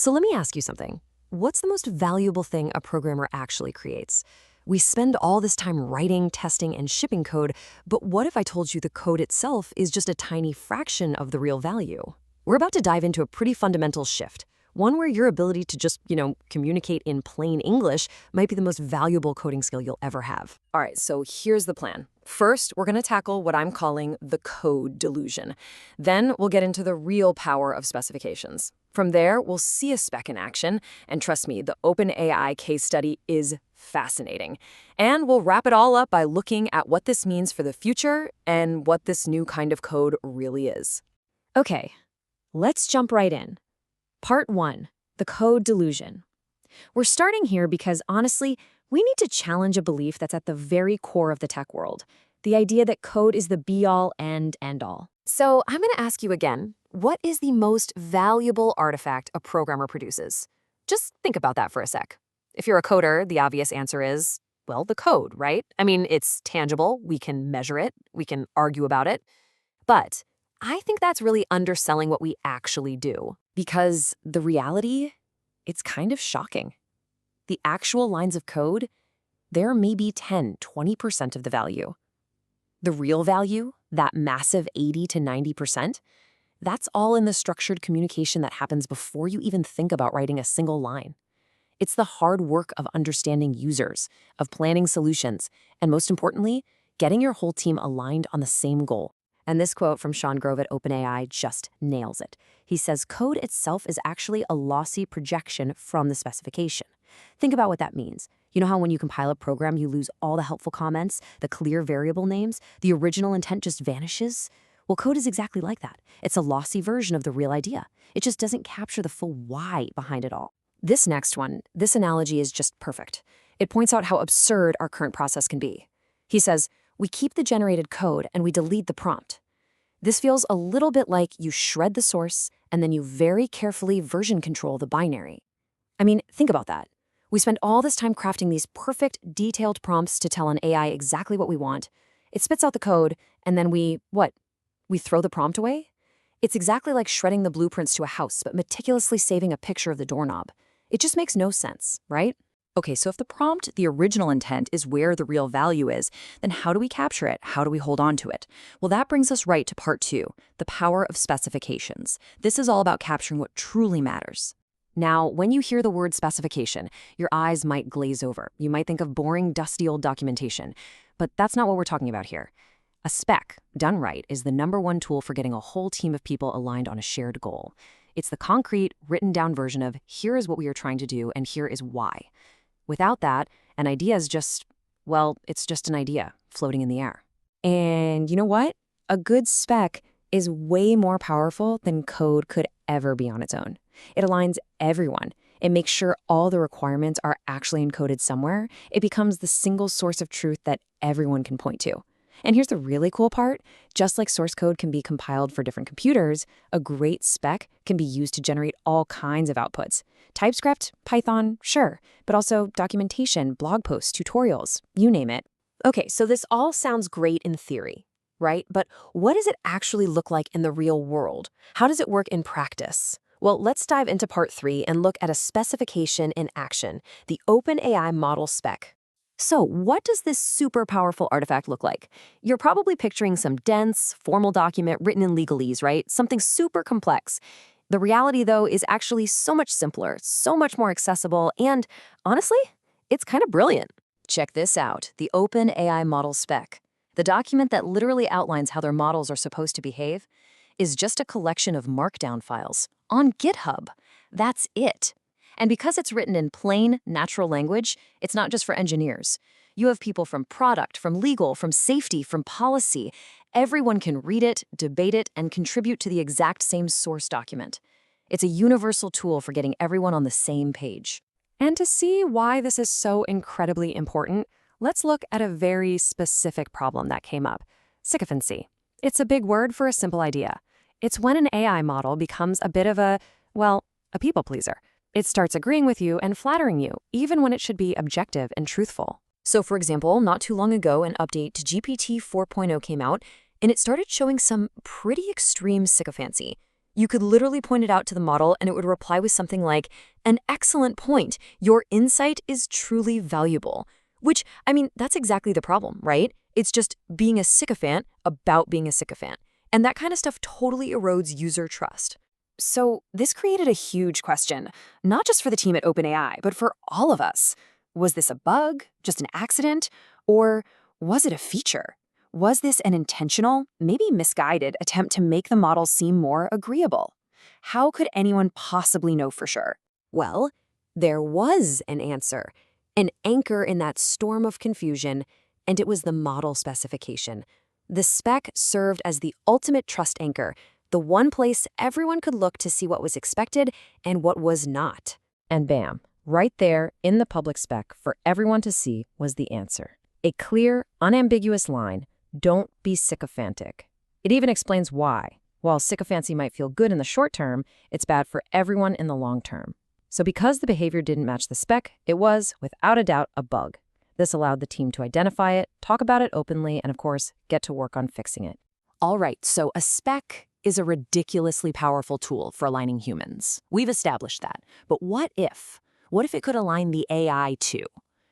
So let me ask you something. What's the most valuable thing a programmer actually creates? We spend all this time writing, testing, and shipping code, but what if I told you the code itself is just a tiny fraction of the real value? We're about to dive into a pretty fundamental shift, one where your ability to just, communicate in plain English might be the most valuable coding skill you'll ever have. All right, so here's the plan. First, we're going to tackle what I'm calling the code delusion. Then we'll get into the real power of specifications. From there, we'll see a spec in action, and trust me, the OpenAI case study is fascinating. And we'll wrap it all up by looking at what this means for the future and what this new kind of code really is. Okay, let's jump right in. Part 1, the code delusion. We're starting here because, honestly, we need to challenge a belief that's at the very core of the tech world, the idea that code is the be-all and end-all. So I'm going to ask you again, what is the most valuable artifact a programmer produces? Just think about that for a sec. If you're a coder, the obvious answer is, well, the code, right? I mean, it's tangible, we can measure it, we can argue about it. But I think that's really underselling what we actually do. Because the reality, it's kind of shocking. The actual lines of code, they're maybe 10, 20% of the value. The real value, that massive 80 to 90%, that's all in the structured communication that happens before you even think about writing a single line. It's the hard work of understanding users, of planning solutions, and most importantly, getting your whole team aligned on the same goal. And this quote from Sean Grove at OpenAI just nails it. He says, code itself is actually a lossy projection from the specification. Think about what that means. You know how when you compile a program, you lose all the helpful comments, the clear variable names, the original intent just vanishes? Well, code is exactly like that. It's a lossy version of the real idea. It just doesn't capture the full why behind it all. This next one, this analogy is just perfect. It points out how absurd our current process can be. He says, we keep the generated code and we delete the prompt. This feels a little bit like you shred the source and then you very carefully version control the binary. I mean, think about that. We spend all this time crafting these perfect, detailed prompts to tell an AI exactly what we want. It spits out the code, and then we throw the prompt away? It's exactly like shredding the blueprints to a house, but meticulously saving a picture of the doorknob. It just makes no sense, right? Okay, so if the prompt, the original intent, is where the real value is, then how do we capture it? How do we hold on to it? Well, that brings us right to part 2, the power of specifications. This is all about capturing what truly matters. Now, when you hear the word specification, your eyes might glaze over. You might think of boring, dusty old documentation. But that's not what we're talking about here. A spec, done right, is the #1 tool for getting a whole team of people aligned on a shared goal. It's the concrete, written-down version of, here is what we are trying to do, and here is why. Without that, an idea is just, well, it's just an idea floating in the air. And you know what? A good spec is way more powerful than code could ever be on its own. It aligns everyone. It makes sure all the requirements are actually encoded somewhere. It becomes the single source of truth that everyone can point to. And here's the really cool part. Just like source code can be compiled for different computers, a great spec can be used to generate all kinds of outputs. TypeScript, Python, sure, but also documentation, blog posts, tutorials, you name it. Okay, so this all sounds great in theory, right? But what does it actually look like in the real world? How does it work in practice? Well, let's dive into part 3 and look at a specification in action, the OpenAI model spec. So what does this super powerful artifact look like? You're probably picturing some dense, formal document written in legalese, right? Something super complex. The reality, though, is actually so much simpler, so much more accessible, and honestly, it's kind of brilliant. Check this out, the OpenAI model spec. The document that literally outlines how their models are supposed to behave is just a collection of Markdown files on GitHub. That's it. And because it's written in plain, natural language, it's not just for engineers. You have people from product, from legal, from safety, from policy. Everyone can read it, debate it, and contribute to the exact same source document. It's a universal tool for getting everyone on the same page. And to see why this is so incredibly important, let's look at a very specific problem that came up: sycophancy. It's a big word for a simple idea. It's when an AI model becomes a bit of a people pleaser. It starts agreeing with you and flattering you, even when it should be objective and truthful. So for example, not too long ago, an update to GPT 4.0 came out, and it started showing some pretty extreme sycophancy. You could literally point it out to the model and it would reply with something like, "An excellent point. Your insight is truly valuable." Which, I mean, that's exactly the problem, right? It's just being a sycophant about being a sycophant. And that kind of stuff totally erodes user trust. So this created a huge question, not just for the team at OpenAI, but for all of us. Was this a bug, just an accident, or was it a feature? Was this an intentional, maybe misguided attempt to make the model seem more agreeable? How could anyone possibly know for sure? Well, there was an answer, an anchor in that storm of confusion, and it was the model specification. The spec served as the ultimate trust anchor, the one place everyone could look to see what was expected and what was not. And bam, right there in the public spec for everyone to see was the answer. A clear, unambiguous line: don't be sycophantic. It even explains why. While sycophancy might feel good in the short term, it's bad for everyone in the long term. So because the behavior didn't match the spec, it was, without a doubt, a bug. This allowed the team to identify it, talk about it openly, and of course, get to work on fixing it. All right, so a spec is a ridiculously powerful tool for aligning humans. We've established that. But what if? What if it could align the AI too?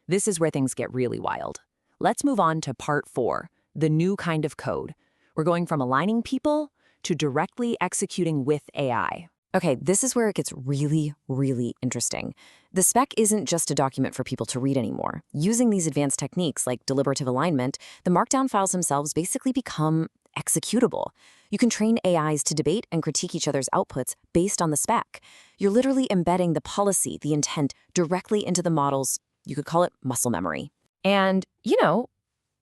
This is where things get really wild. Let's move on to part 4, the new kind of code. We're going from aligning people to directly executing with AI. Okay, this is where it gets really, really interesting. The spec isn't just a document for people to read anymore. Using these advanced techniques like deliberative alignment, the Markdown files themselves basically become executable. You can train AIs to debate and critique each other's outputs based on the spec. You're literally embedding the policy, the intent, directly into the model's, you could call it muscle memory. And,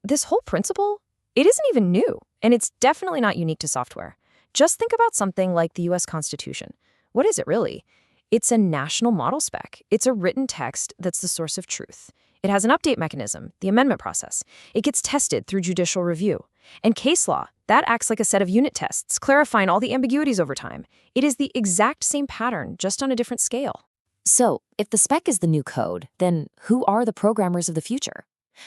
this whole principle, it isn't even new, and it's definitely not unique to software. Just think about something like the US Constitution. What is it really? It's a national model spec. It's a written text that's the source of truth. It has an update mechanism, the amendment process. It gets tested through judicial review. And case law, that acts like a set of unit tests, clarifying all the ambiguities over time. It is the exact same pattern, just on a different scale. So, if the spec is the new code, then who are the programmers of the future?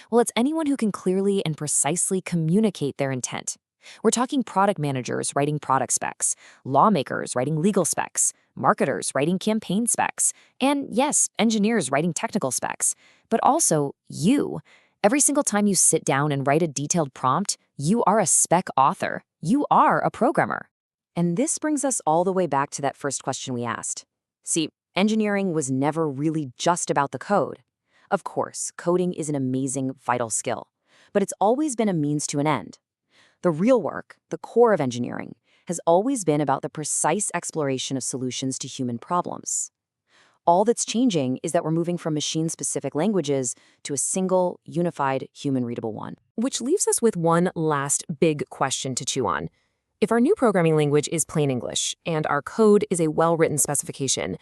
Well, it's anyone who can clearly and precisely communicate their intent. We're talking product managers writing product specs, lawmakers writing legal specs, marketers writing campaign specs, and yes, engineers writing technical specs. But also you. Every single time you sit down and write a detailed prompt, you are a spec author. You are a programmer. And this brings us all the way back to that first question we asked. See, engineering was never really just about the code. Of course, coding is an amazing, vital skill, but it's always been a means to an end. The real work, the core of engineering, has always been about the precise exploration of solutions to human problems. All that's changing is that we're moving from machine-specific languages to a single, unified, human-readable one. Which leaves us with one last big question to chew on. If our new programming language is plain English, and our code is a well-written specification,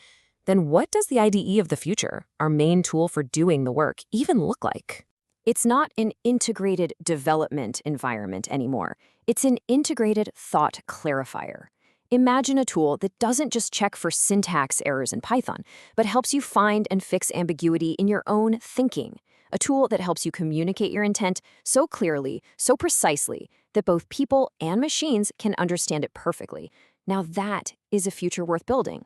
then what does the IDE of the future, our main tool for doing the work, even look like? It's not an integrated development environment anymore. It's an integrated thought clarifier. Imagine a tool that doesn't just check for syntax errors in Python, but helps you find and fix ambiguity in your own thinking. A tool that helps you communicate your intent so clearly, so precisely, that both people and machines can understand it perfectly. Now that is a future worth building.